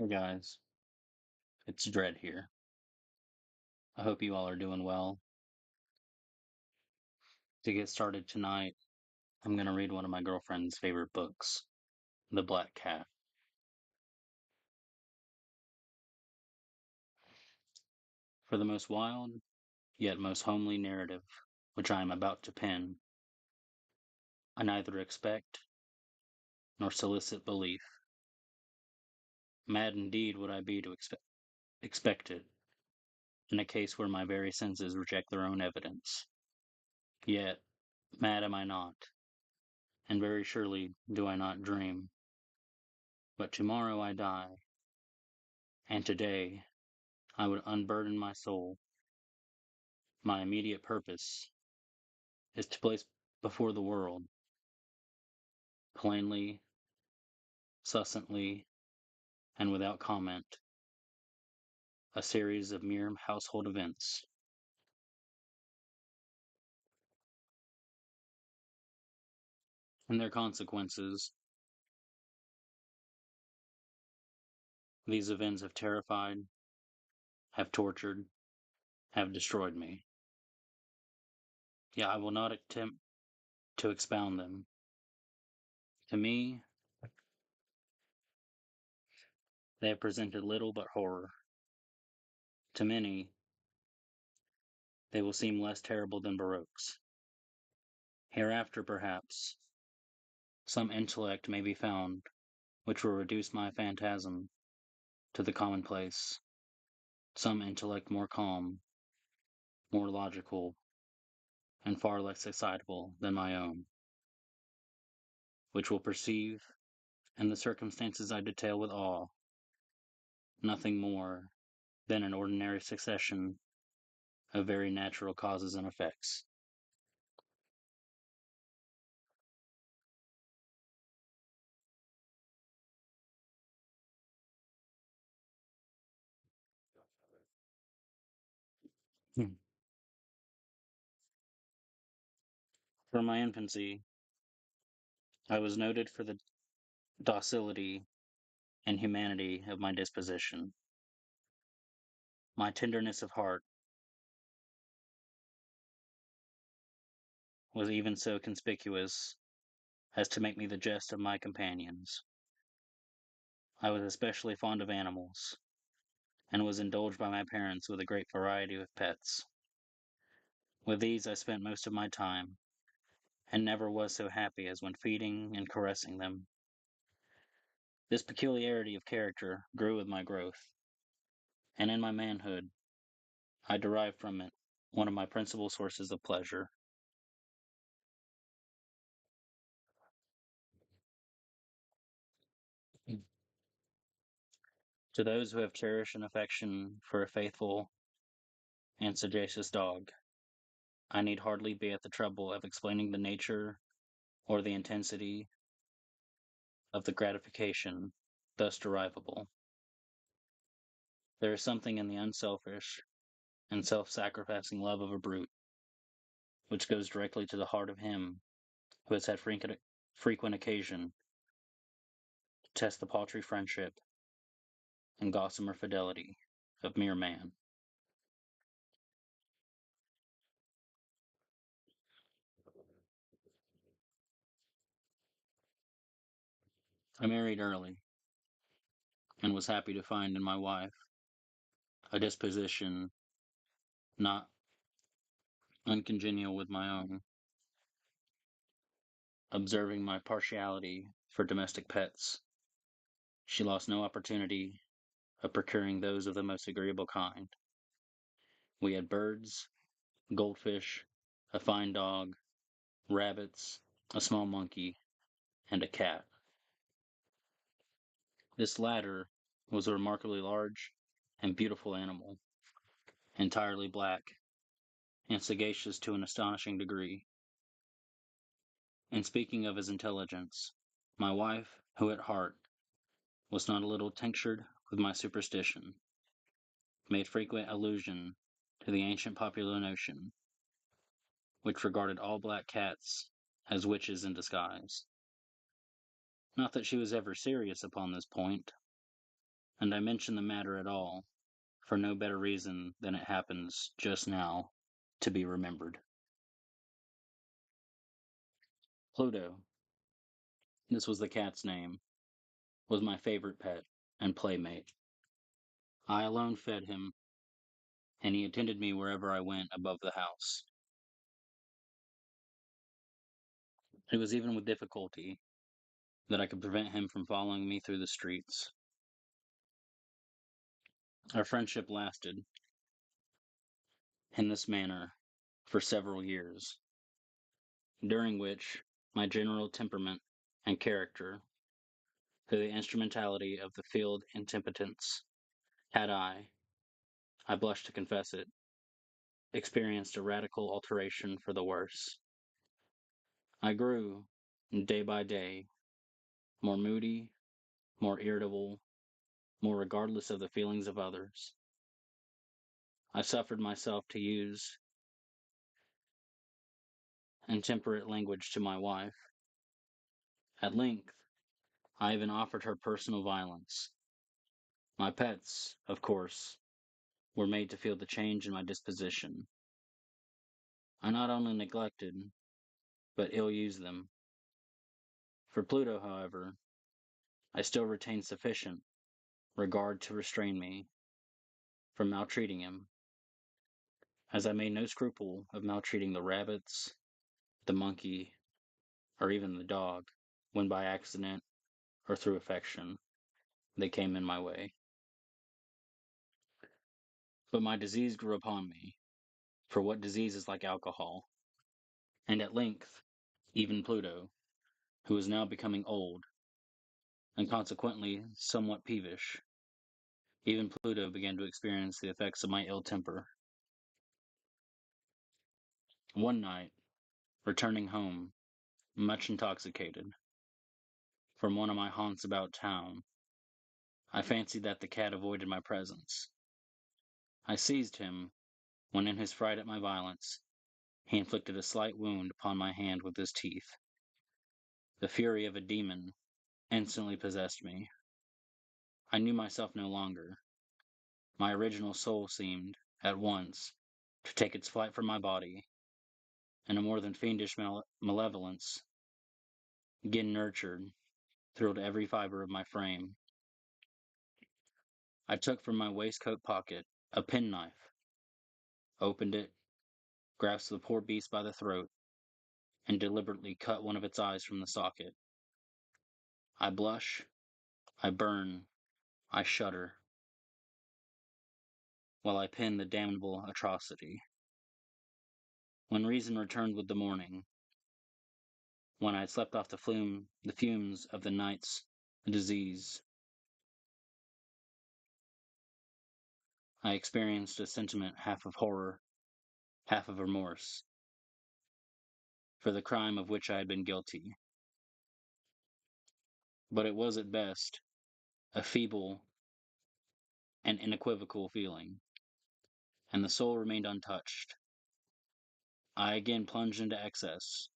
Hey guys, it's Dread here. I hope you all are doing well. To get started tonight, I'm going to read one of my girlfriend's favorite books, The Black Cat. For the most wild, yet most homely narrative which I am about to pen, I neither expect nor solicit belief. Mad indeed would I be to expect it, in a case where my very senses reject their own evidence. Yet, mad am I not, and very surely do I not dream. But tomorrow I die, and today I would unburden my soul. My immediate purpose is to place before the world, plainly, succinctly, and without comment, a series of mere household events and their consequences. These events have terrified, have tortured, have destroyed me. Yet I will not attempt to expound them. To me, they have presented little but horror. To many, they will seem less terrible than Baroque's. Hereafter, perhaps, some intellect may be found which will reduce my phantasm to the commonplace, some intellect more calm, more logical, and far less excitable than my own, which will perceive, in the circumstances I detail with awe, nothing more than an ordinary succession of very natural causes and effects. From my infancy, I was noted for the docility and humanity of my disposition. My tenderness of heart was even so conspicuous as to make me the jest of my companions. I was especially fond of animals, and was indulged by my parents with a great variety of pets. With these I spent most of my time, and never was so happy as when feeding and caressing them. This peculiarity of character grew with my growth, and in my manhood I derived from it one of my principal sources of pleasure. To those who have cherished an affection for a faithful and sagacious dog, I need hardly be at the trouble of explaining the nature or the intensity of the gratification thus derivable. There is something in the unselfish and self-sacrificing love of a brute which goes directly to the heart of him who has had frequent occasion to test the paltry friendship and gossamer fidelity of mere man. I married early, and was happy to find in my wife a disposition not uncongenial with my own. Observing my partiality for domestic pets, she lost no opportunity of procuring those of the most agreeable kind. We had birds, goldfish, a fine dog, rabbits, a small monkey, and a cat. This latter was a remarkably large and beautiful animal, entirely black, and sagacious to an astonishing degree. In speaking of his intelligence, my wife, who at heart was not a little tinctured with my superstition, made frequent allusion to the ancient popular notion, which regarded all black cats as witches in disguise. Not that she was ever serious upon this point, and I mention the matter at all for no better reason than it happens just now to be remembered. Pluto, this was the cat's name, was my favorite pet and playmate. I alone fed him, and he attended me wherever I went above the house. It was even with difficulty that I could prevent him from following me through the streets. Our friendship lasted, in this manner, for several years, during which my general temperament and character, through the instrumentality of the field intempitence, had I blush to confess it, experienced a radical alteration for the worse. I grew, day by day, more moody, more irritable, more regardless of the feelings of others. I suffered myself to use intemperate language to my wife. At length, I even offered her personal violence. My pets, of course, were made to feel the change in my disposition. I not only neglected, but ill-used them. For Pluto, however, I still retained sufficient regard to restrain me from maltreating him, as I made no scruple of maltreating the rabbits, the monkey, or even the dog, when by accident or through affection they came in my way. But my disease grew upon me, for what disease is like alcohol? And at length, even Pluto, who was now becoming old, and consequently somewhat peevish, even Pluto began to experience the effects of my ill temper. One night, returning home, much intoxicated, from one of my haunts about town, I fancied that the cat avoided my presence. I seized him, when in his fright at my violence, he inflicted a slight wound upon my hand with his teeth. The fury of a demon instantly possessed me. I knew myself no longer. My original soul seemed, at once, to take its flight from my body, and a more than fiendish malevolence, again nurtured, thrilled every fiber of my frame. I took from my waistcoat pocket a penknife, opened it, grasped the poor beast by the throat, and deliberately cut one of its eyes from the socket. I blush, I burn, I shudder, while I pen the damnable atrocity. When reason returned with the morning, when I had slept off the fumes of the night's disease, I experienced a sentiment half of horror, half of remorse, for the crime of which I had been guilty. But it was at best a feeble and unequivocal feeling, and the soul remained untouched. I again plunged into excess,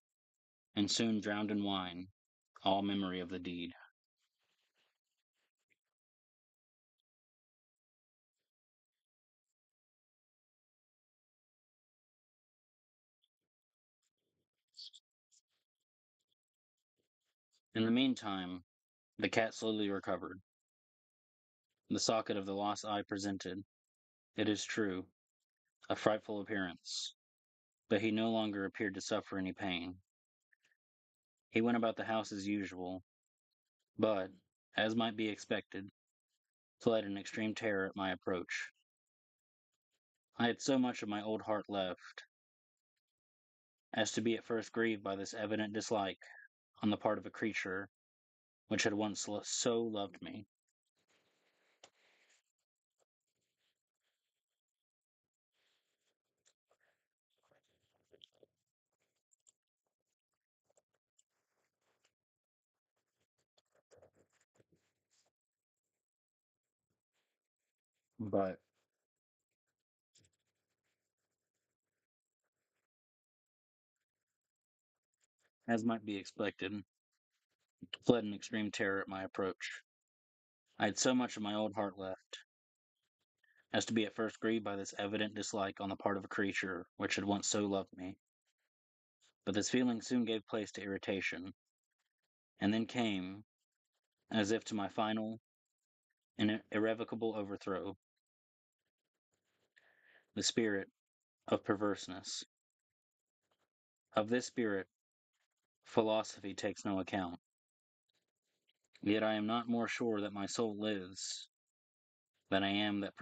and soon drowned in wine all memory of the deed. In the meantime, the cat slowly recovered. The socket of the lost eye presented, it is true, a frightful appearance, but he no longer appeared to suffer any pain. He went about the house as usual, but, as might be expected, fled in extreme terror at my approach. I had so much of my old heart left, as to be at first grieved by this evident dislike on the part of a creature which had once so loved me. But, as might be expected, fled in extreme terror at my approach. I had so much of my old heart left, as to be at first grieved by this evident dislike on the part of a creature which had once so loved me. But this feeling soon gave place to irritation, and then came, as if to my final and irrevocable overthrow, the spirit of perverseness. Of this spirit, philosophy takes no account. Yet I am not more sure that my soul lives than I am that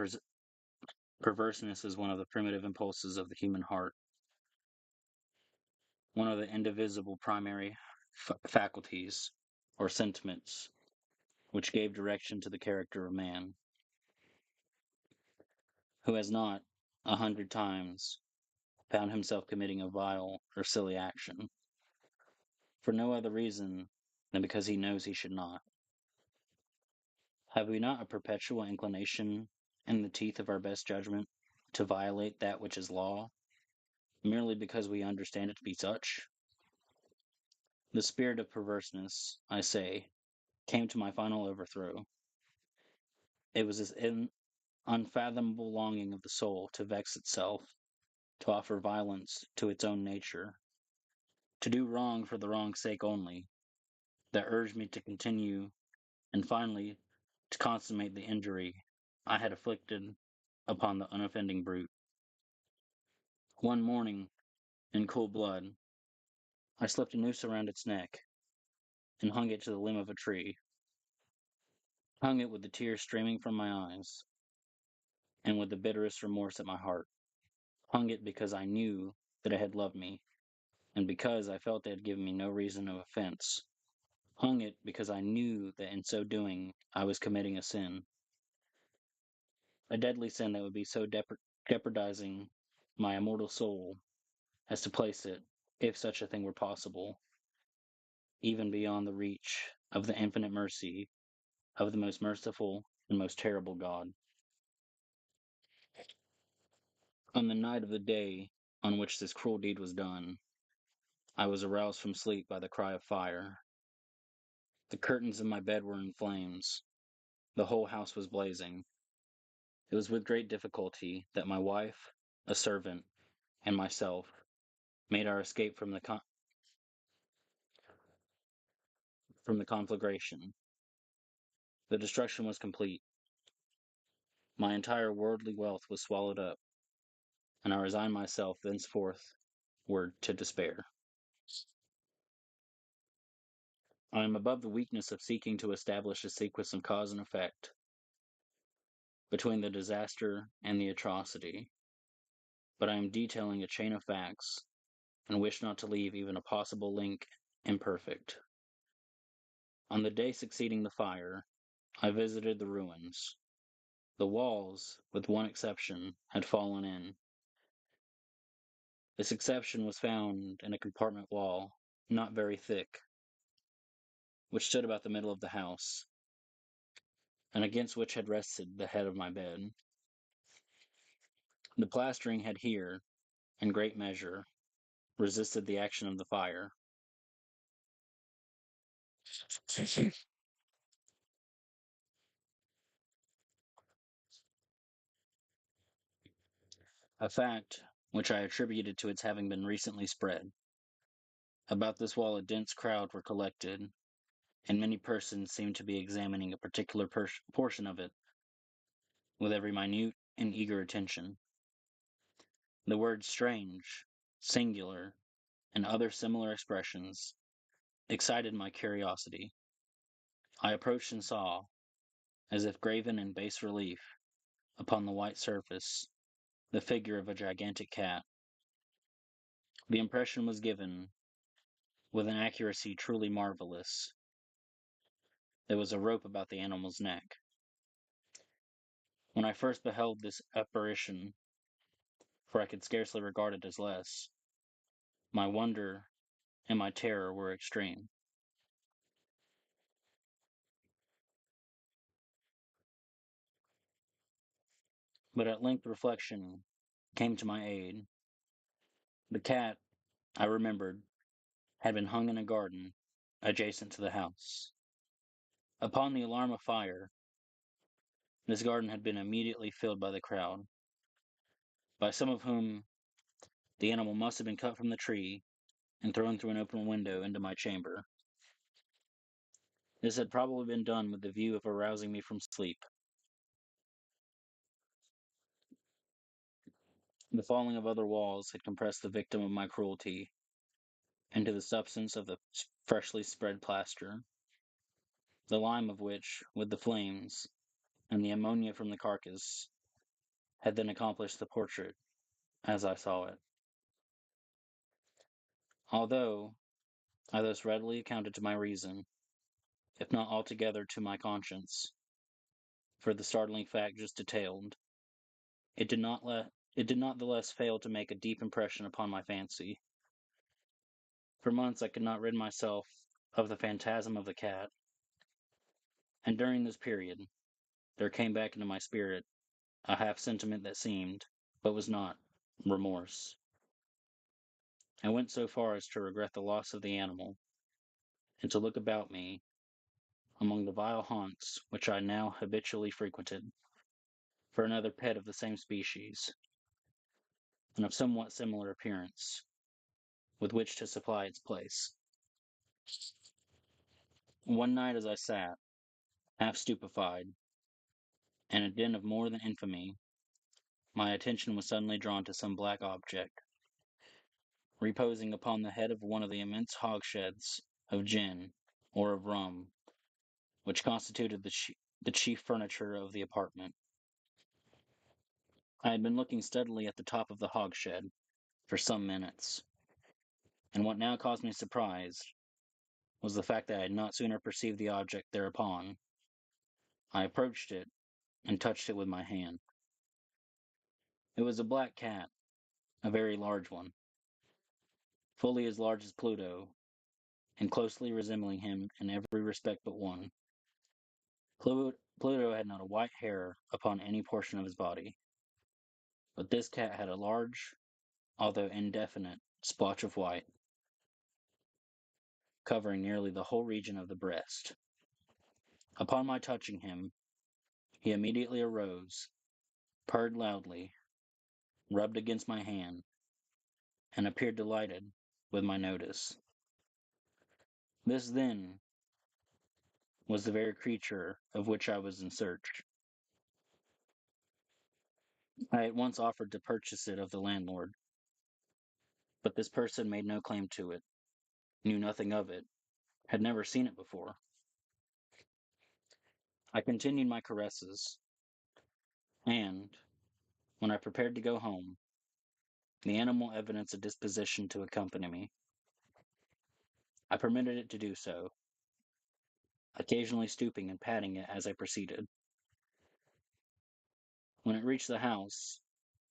perverseness is one of the primitive impulses of the human heart, one of the indivisible primary faculties or sentiments which gave direction to the character of man, who has not, 100 times, found himself committing a vile or silly action, for no other reason than because he knows he should not. Have we not a perpetual inclination, in the teeth of our best judgment, to violate that which is law, merely because we understand it to be such? The spirit of perverseness, I say, came to my final overthrow. It was this unfathomable longing of the soul to vex itself, to offer violence to its own nature, to do wrong for the wrong's sake only, that urged me to continue, and finally to consummate the injury I had inflicted upon the unoffending brute. One morning, in cool blood, I slipped a noose around its neck, and hung it to the limb of a tree, hung it with the tears streaming from my eyes, and with the bitterest remorse at my heart, hung it because I knew that it had loved me, and because I felt it had given me no reason of offense, hung it because I knew that in so doing I was committing a deadly sin that would be so jeopardizing my immortal soul as to place it, if such a thing were possible, even beyond the reach of the infinite mercy of the most merciful and most terrible God. On the night of the day on which this cruel deed was done, I was aroused from sleep by the cry of fire. The curtains of my bed were in flames. The whole house was blazing. It was with great difficulty that my wife, a servant, and myself made our escape from the conflagration. The destruction was complete. My entire worldly wealth was swallowed up, and I resigned myself thenceforth to despair. I am above the weakness of seeking to establish a sequence of cause and effect between the disaster and the atrocity, but I am detailing a chain of facts, and wish not to leave even a possible link imperfect. On the day succeeding the fire, I visited the ruins. The walls, with one exception, had fallen in. This exception was found in a compartment wall, not very thick, which stood about the middle of the house, and against which had rested the head of my bed. The plastering had here, in great measure, resisted the action of the fire. A fact which I attributed to its having been recently spread. About this wall a dense crowd were collected, and many persons seemed to be examining a particular portion of it with every minute and eager attention. The words strange, singular, and other similar expressions excited my curiosity. I approached and saw, as if graven in bas relief upon the white surface, the figure of a gigantic cat. The impression was given with an accuracy truly marvelous. There was a rope about the animal's neck. When I first beheld this apparition, for I could scarcely regard it as less, my wonder and my terror were extreme. But at length reflection came to my aid. The cat, I remembered, had been hung in a garden adjacent to the house. Upon the alarm of fire, This garden had been immediately filled by the crowd, by some of whom the animal must have been cut from the tree and thrown through an open window into my chamber. This had probably been done with the view of arousing me from sleep. The falling of other walls had compressed the victim of my cruelty into the substance of the freshly spread plaster, the lime of which, with the flames, and the ammonia from the carcass, had then accomplished the portrait as I saw it. Although I thus readily accounted to my reason, if not altogether to my conscience, for the startling fact just detailed, it did not the less fail to make a deep impression upon my fancy. For months I could not rid myself of the phantasm of the cat, and during this period there came back into my spirit a half sentiment that seemed, but was not, remorse. I went so far as to regret the loss of the animal, and to look about me, among the vile haunts which I now habitually frequented, for another pet of the same species, and of somewhat similar appearance, with which to supply its place. One night as I sat, half stupefied, in a den of more than infamy, my attention was suddenly drawn to some black object, reposing upon the head of one of the immense hogsheads of gin, or of rum, which constituted the chief furniture of the apartment. I had been looking steadily at the top of the hogshead for some minutes, and what now caused me surprise was the fact that I had not sooner perceived the object thereupon. I approached it and touched it with my hand. It was a black cat, a very large one, fully as large as Pluto, and closely resembling him in every respect but one. Pluto had not a white hair upon any portion of his body, but this cat had a large, although indefinite, splotch of white, covering nearly the whole region of the breast. Upon my touching him, he immediately arose, purred loudly, rubbed against my hand, and appeared delighted with my notice. This, then, was the very creature of which I was in search. I at once offered to purchase it of the landlord, but this person made no claim to it, knew nothing of it, had never seen it before. I continued my caresses, and, when I prepared to go home, the animal evidenced a disposition to accompany me. I permitted it to do so, occasionally stooping and patting it as I proceeded. When it reached the house,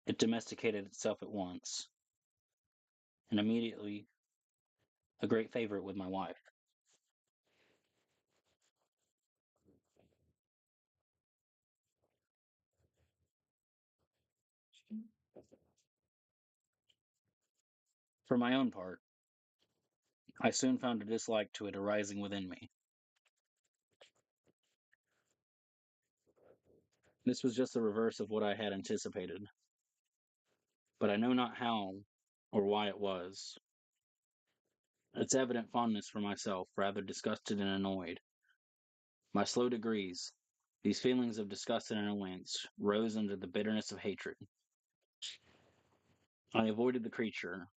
it domesticated itself at once, and immediately a great favorite with my wife. For my own part, I soon found a dislike to it arising within me. This was just the reverse of what I had anticipated, but I know not how or why it was. Its evident fondness for myself rather disgusted and annoyed. By slow degrees, these feelings of disgust and annoyance rose under the bitterness of hatred. I avoided the creature,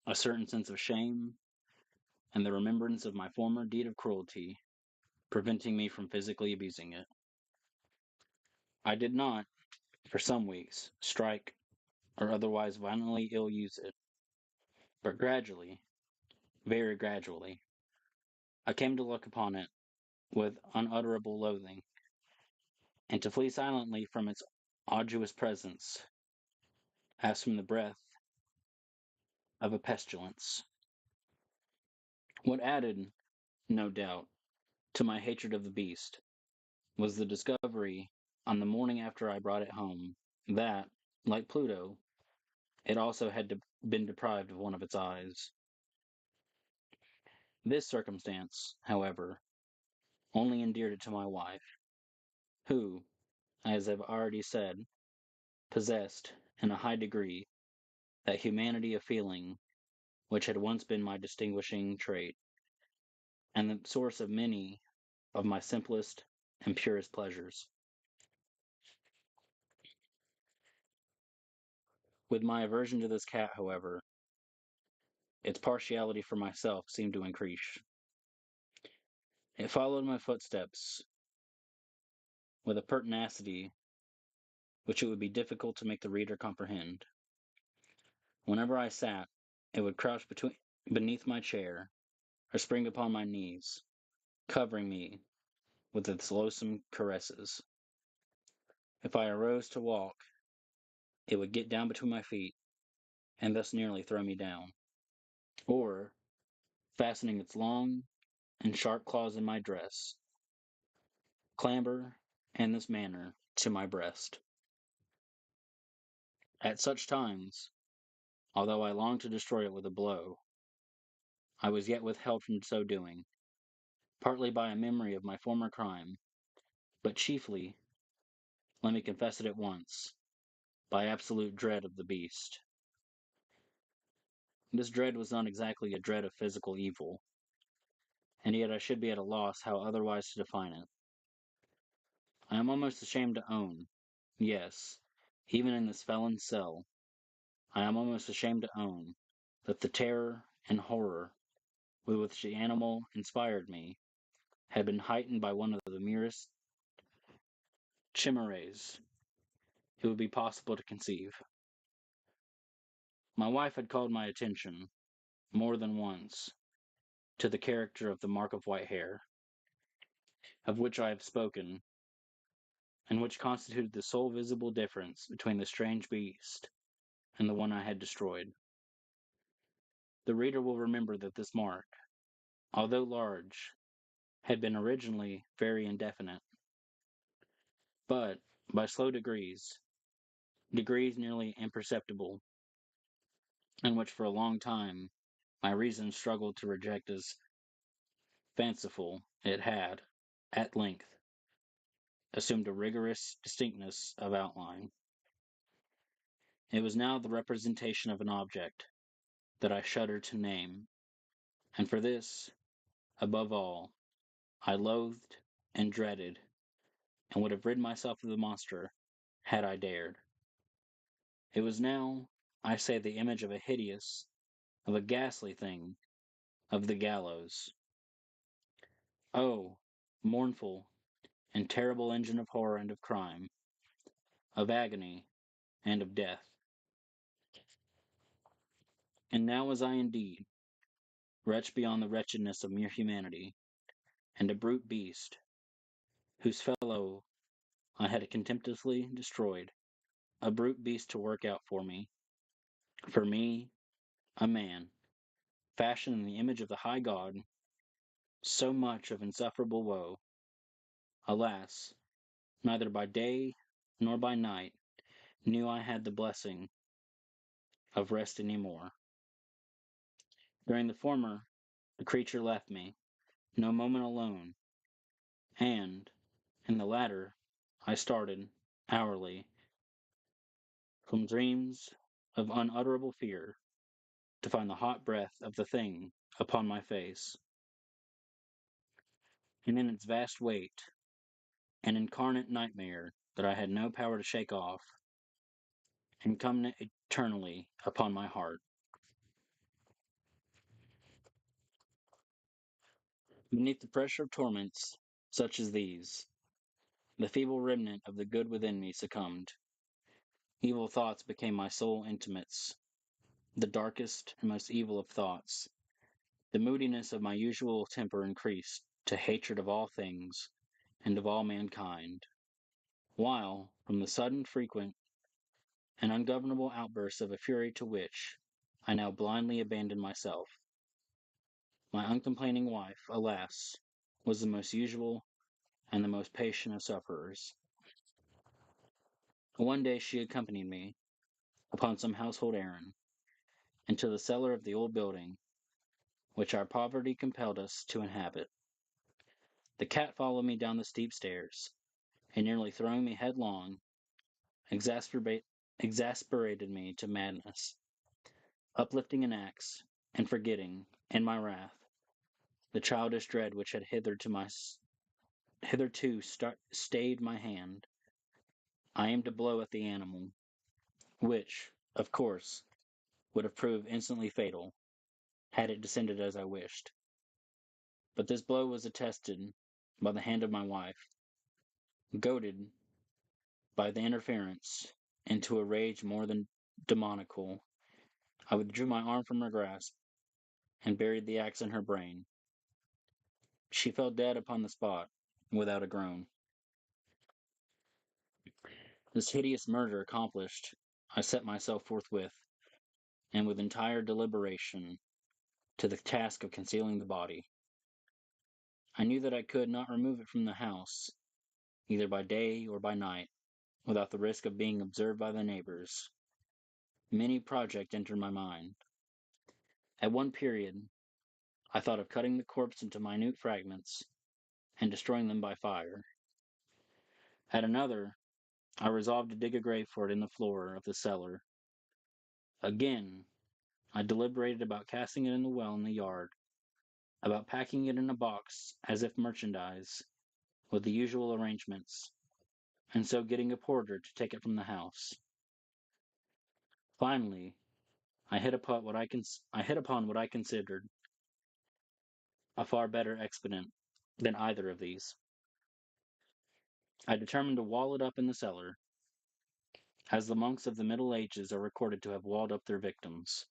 a certain sense of shame, and the remembrance of my former deed of cruelty, preventing me from physically abusing it. I did not, for some weeks, strike or otherwise violently ill use it, but gradually, very gradually, I came to look upon it with unutterable loathing, and to flee silently from its arduous presence, as from the breath of a pestilence. What added, no doubt, to my hatred of the beast was the discovery, on the morning after I brought it home, that, like Pluto, it also had been deprived of one of its eyes. This circumstance, however, only endeared it to my wife, who, as I've already said, possessed, in a high degree, that humanity of feeling which had once been my distinguishing trait, and the source of many of my simplest and purest pleasures. With my aversion to this cat, however, its partiality for myself seemed to increase. It followed my footsteps with a pertinacity which it would be difficult to make the reader comprehend. Whenever I sat, it would crouch beneath my chair, or spring upon my knees, covering me with its loathsome caresses. If I arose to walk, it would get down between my feet, and thus nearly throw me down. Or, fastening its long and sharp claws in my dress, clamber, in this manner, to my breast. At such times, although I longed to destroy it with a blow, I was yet withheld from so doing, partly by a memory of my former crime, but chiefly, let me confess it at once, by absolute dread of the beast. This dread was not exactly a dread of physical evil, and yet I should be at a loss how otherwise to define it. I am almost ashamed to own, yes, even in this felon's cell, I am almost ashamed to own, that the terror and horror with which the animal inspired me had been heightened by one of the merest chimeras it would be possible to conceive. My wife had called my attention, more than once, to the character of the mark of white hair, of which I have spoken, and which constituted the sole visible difference between the strange beast and the one I had destroyed. The reader will remember that this mark, although large, had been originally very indefinite, but, by slow degrees nearly imperceptible, and which for a long time my reason struggled to reject as fanciful, it had, at length, assumed a rigorous distinctness of outline. It was now the representation of an object that I shuddered to name, and for this, above all, I loathed and dreaded, and would have rid myself of the monster had I dared. It was now, I say, the image of a hideous, of a ghastly thing, of the gallows. Oh, mournful and terrible engine of horror and of crime, of agony and of death. And now was I indeed, wretched beyond the wretchedness of mere humanity, and a brute beast, whose fellow I had contemptuously destroyed, a brute beast to work out for me, a man, fashioned in the image of the high God, so much of insufferable woe. Alas, neither by day nor by night knew I had the blessing of rest any more. During the former, the creature left me no moment alone, and, in the latter, I started, hourly, from dreams of unutterable fear, to find the hot breath of the thing upon my face, and in its vast weight, an incarnate nightmare that I had no power to shake off, incumbent eternally upon my heart. Beneath the pressure of torments such as these, the feeble remnant of the good within me succumbed. Evil thoughts became my sole intimates, the darkest and most evil of thoughts. The moodiness of my usual temper increased to hatred of all things and of all mankind, while, from the sudden, frequent, and ungovernable outbursts of a fury to which I now blindly abandoned myself, my uncomplaining wife, alas, was the most usual and the most patient of sufferers. One day she accompanied me, upon some household errand, into the cellar of the old building which our poverty compelled us to inhabit. The cat followed me down the steep stairs, and nearly throwing me headlong, exacerbate, exasperated me to madness. Uplifting an axe, and forgetting, in my wrath, the childish dread which had hitherto stayed my hand, I aimed a blow at the animal, which, of course, would have proved instantly fatal, had it descended as I wished. But this blow was attested by the hand of my wife, goaded by the interference into a rage more than demoniacal. I withdrew my arm from her grasp, and buried the axe in her brain. She fell dead upon the spot, without a groan. This hideous murder accomplished, I set myself forthwith, and with entire deliberation, to the task of concealing the body. I knew that I could not remove it from the house, either by day or by night, without the risk of being observed by the neighbors. Many projects entered my mind. At one period, I thought of cutting the corpse into minute fragments and destroying them by fire. At another, I resolved to dig a grave for it in the floor of the cellar. Again, I deliberated about casting it in the well in the yard, about packing it in a box as if merchandise, with the usual arrangements, and so getting a porter to take it from the house. Finally, I hit upon what I considered a far better expedient than either of these. I determined to wall it up in the cellar, as the monks of the Middle Ages are recorded to have walled up their victims.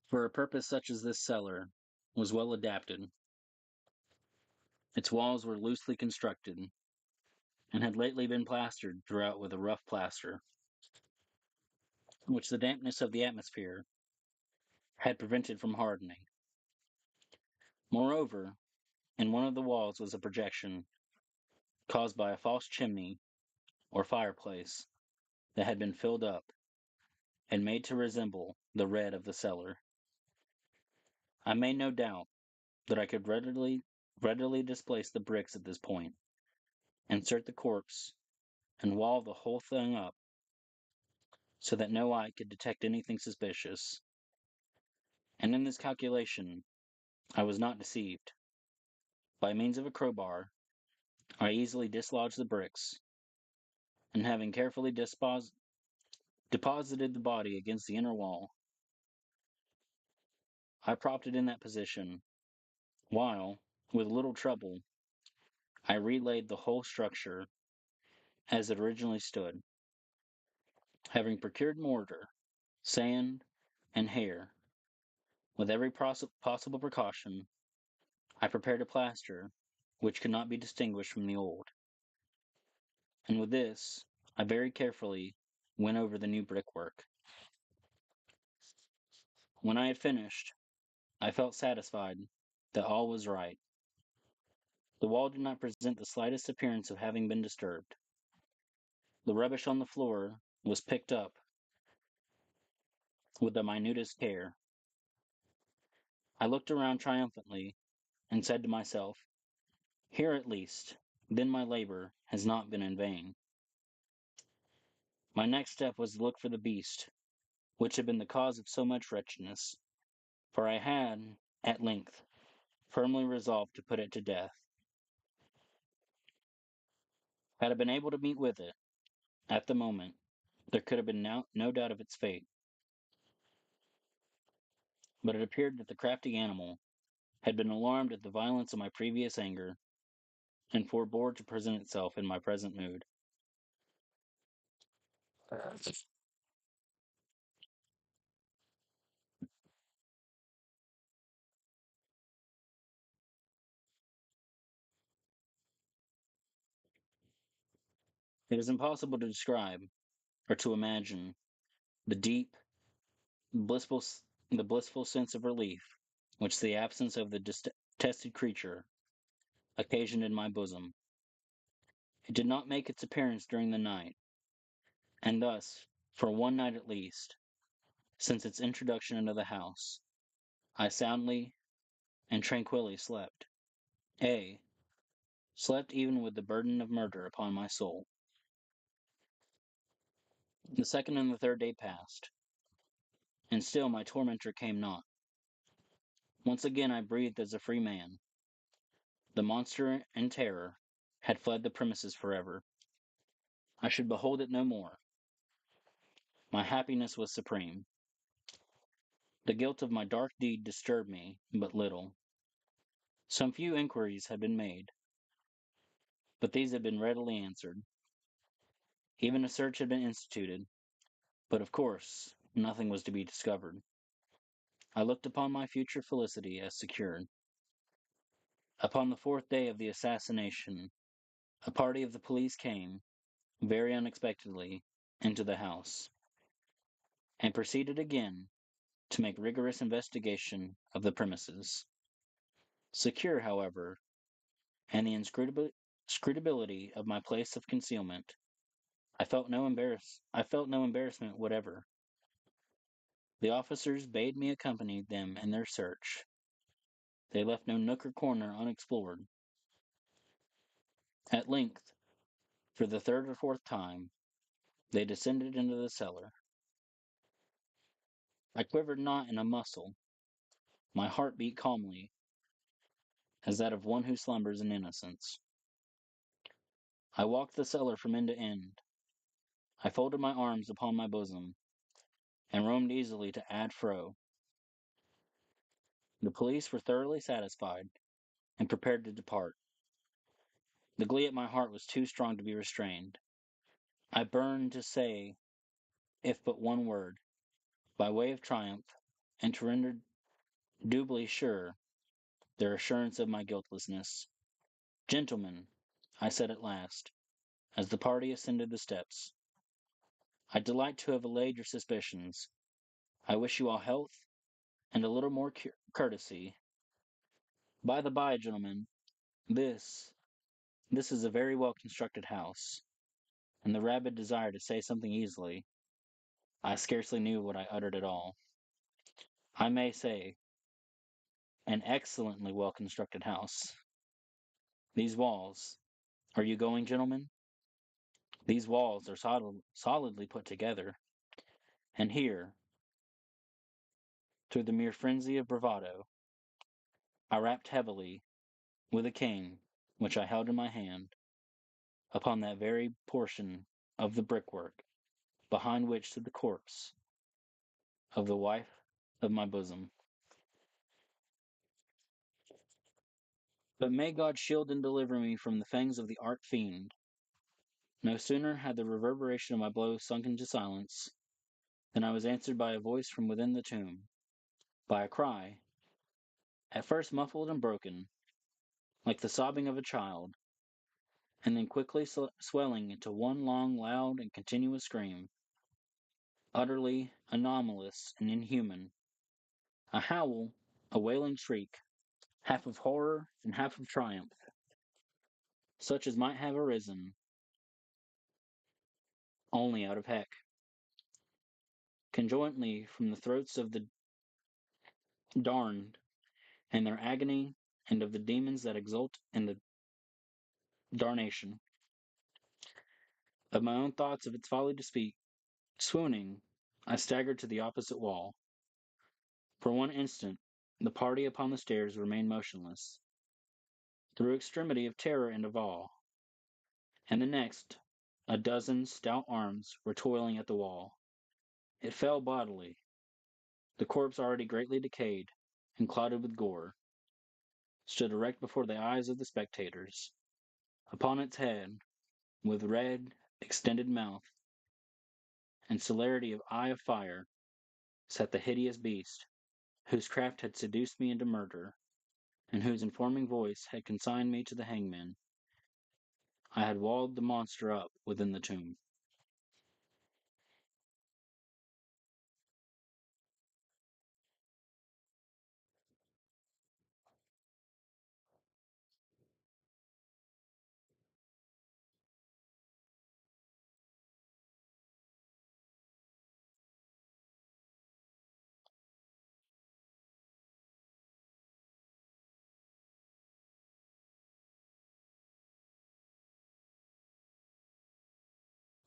For a purpose such as this cellar was well adapted, its walls were loosely constructed, and had lately been plastered throughout with a rough plaster, which the dampness of the atmosphere had prevented from hardening. Moreover, in one of the walls was a projection, caused by a false chimney or fireplace, that had been filled up, and made to resemble the red of the cellar. I made no doubt that I could readily displace the bricks at this point, insert the corpse, and wall the whole thing up so that no eye could detect anything suspicious. And in this calculation I was not deceived. By means of a crowbar, I easily dislodged the bricks, and having carefully deposited the body against the inner wall, I propped it in that position, while, with little trouble, I relaid the whole structure as it originally stood. Having procured mortar, sand, and hair, with every possible precaution, I prepared a plaster which could not be distinguished from the old, and with this I very carefully went over the new brickwork. When I had finished, I felt satisfied that all was right. The wall did not present the slightest appearance of having been disturbed. The rubbish on the floor was picked up with the minutest care. I looked around triumphantly and said to myself, "Here at least, then my labor has not been in vain." My next step was to look for the beast which had been the cause of so much wretchedness, for I had, at length, firmly resolved to put it to death. Had I been able to meet with it, at the moment, there could have been no doubt of its fate. But it appeared that the crafty animal had been alarmed at the violence of my previous anger, and forbore to present itself in my present mood. It is impossible to describe, or to imagine, the deep, blissful, the blissful sense of relief which the absence of the detested creature occasioned in my bosom. It did not make its appearance during the night, and thus, for one night at least, since its introduction into the house, I soundly and tranquilly slept. A. Slept even with the burden of murder upon my soul. The second and the third day passed, and still my tormentor came not. Once again I breathed as a free man. The monster and terror had fled the premises forever. I should behold it no more. My happiness was supreme. The guilt of my dark deed disturbed me but little. Some few inquiries had been made, but these had been readily answered. Even a search had been instituted, but of course nothing was to be discovered. I looked upon my future felicity as secured. Upon the fourth day of the assassination, a party of the police came, very unexpectedly, into the house, and proceeded again to make rigorous investigation of the premises. Secure, however, and the inscrutability of my place of concealment, I felt no embarrassment whatever. The officers bade me accompany them in their search. They left no nook or corner unexplored. At length, for the third or fourth time, they descended into the cellar. I quivered not in a muscle. My heart beat calmly, as that of one who slumbers in innocence. I walked the cellar from end to end. I folded my arms upon my bosom, and roamed easily to and fro. The police were thoroughly satisfied, and prepared to depart. The glee at my heart was too strong to be restrained. I burned to say, if but one word, by way of triumph, and to render doubly sure their assurance of my guiltlessness. Gentlemen, I said at last, as the party ascended the steps, I delight to have allayed your suspicions. I wish you all health and a little more courtesy. By the by, gentlemen, this this is a very well constructed house, and the rabid desire to say something easily, I scarcely knew what I uttered at all. I may say, an excellently well constructed house. These walls, are you going, gentlemen? These walls are solidly put together, and here, through the mere frenzy of bravado, I rapped heavily, with a cane, which I held in my hand, upon that very portion of the brickwork behind which stood the corpse of the wife of my bosom. But may God shield and deliver me from the fangs of the arch fiend. No sooner had the reverberation of my blow sunk into silence than I was answered by a voice from within the tomb, by a cry, at first muffled and broken, like the sobbing of a child, and then quickly swelling into one long, loud, and continuous scream, utterly anomalous and inhuman, a howl, a wailing shriek, half of horror and half of triumph, such as might have arisen only out of heck, conjointly from the throats of the darned and their agony, and of the demons that exult in the darnation. Of my own thoughts of its folly to speak, swooning, I staggered to the opposite wall. For one instant, the party upon the stairs remained motionless, through extremity of terror and of awe, and the next, a dozen stout arms were toiling at the wall. It fell bodily. The corpse, already greatly decayed and clotted with gore, stood erect before the eyes of the spectators. Upon its head, with red, extended mouth, and celerity of eye of fire, sat the hideous beast, whose craft had seduced me into murder, and whose informing voice had consigned me to the hangman. I had walled the monster up within the tomb.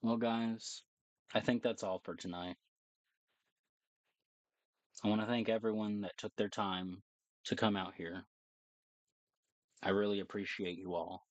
Well, guys, I think that's all for tonight. I want to thank everyone that took their time to come out here. I really appreciate you all.